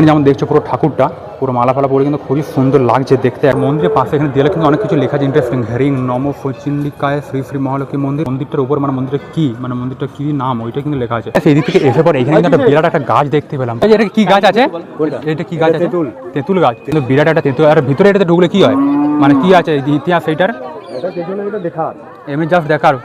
যেমন দেখছো পুরো ঠাকুরটা পুরো মালা ফালা পরে কিন্তু খুবই সুন্দর লাগছে দেখতে। আর মন্দিরের পাশে এখানে দেয়ালে কিন্তু অনেক কিছু লেখা আছে ইন্টারেস্টিং। হ্যারিং নম ফচিন্দিকায় শ্রী শ্রী মহালক্ষ্মী মন্দির। মন্দিরটার উপর মানে মন্দিরের কি মানে মন্দিরটা কি নাম ওইটা কিন্তু লেখা আছে। সেই দিক থেকে এসে পরে এখানে কিন্তু একটা বিরাট একটা গাছ দেখতে পেলাম। এটা কি গাছ আছে? এটা কি গাছ আছে? তেঁতুল গাছ। কিন্তু বিরাট একটা তেঁতুল। আর ভিতরে এটাতে ঢুকলে কি হয় মানে কি আছে ইতিহাস সেইটার? এমনি জাস্ট দেখার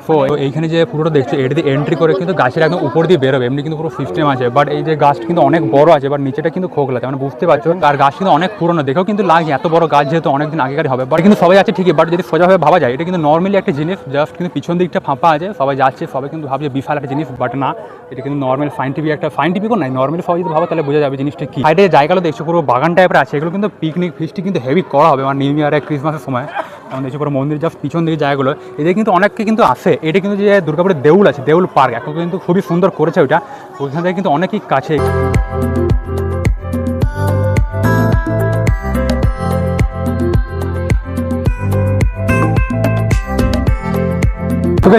এইখানে যে পুরোটা দেখছো এটা দিয়ে এন্ট্রি করে কিন্তু গাছের একদম উপর দিয়ে বেরোবে এমনি কিন্তু পুরো সিস্টেম আছে। বাট এই যে গাছটা কিন্তু অনেক বড় আছে বাট নিচেটা কিন্তু খোকলা আছে মানে বুঝতে পারছো। আর গাছ কিন্তু অনেক পুরনো দেখেও কিন্তু লাগছে এত বড় গাছ যেহেতু অনেকদিন আগেকারই হবে। বাট কিন্তু সবাই আছে ঠিকই বাট যদি সোজাভাবে ভাবা যায় এটা কিন্তু নর্মালি একটা জিনিস। জাস্ট কিন্তু পিছন দিকটা ফাঁপা আছে সবাই যাচ্ছে সবাই কিন্তু ভাবছে বিশাল একটা জিনিস বাট না এটা কিন্তু নর্মাল সাইন্টিফিকও নাই নর্মালি সবাই যদি ভাবো তাহলে বোঝা যাবে জিনিসটা কি। সাইডে জায়গাগুলো দেখছো পুরো বাগান টাইপের আছে এগুলো কিন্তু পিকনিক ফিস্টি কিন্তু হেভি করা হবে মানে নিউ ইয়ার ক্রিসমাসের সময়। যেমন দেখছি পুরো মন্দির জাস্ট পিছন দিকে জায়গাগুলো এদের কিন্তু অনেককে কিন্তু আসে। এটা কিন্তু যে দুর্গাপুরের দেউল আছে দেউল পার্ক এখন কিন্তু খুবই সুন্দর করেছে ওইটা ওইখান থেকে কিন্তু অনেকই কাছে।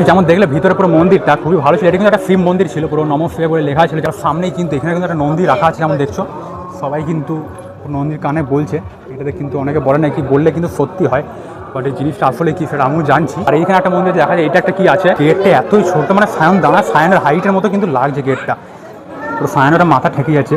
যেমন দেখলে ভিতরে পুরো মন্দিরটা খুবই ভালো ছিল। এটা কিন্তু একটা শিব মন্দির ছিল পুরো নমঃ শিবায় বলে লেখা ছিল। যার সামনেই কিন্তু এখানে কিন্তু একটা নন্দী রাখা আছে যেমন দেখছো সবাই কিন্তু নন্দীর কানে বলছে। এটাতে কিন্তু অনেকে বলে না কি বললে কিন্তু সত্যি হয় বাট এই জিনিসটা আসলে কি সেটা আমিও জানছি। আর এইখানে একটা মন্দির দেখা যায় এটা একটা কি আছে গেটটা এতই ছোট মানে সায়ন দানা সায়নের হাইটের মতো কিন্তু লাগছে গেটটা পুরো সায়নের মাথা ঠেকে যাচ্ছে।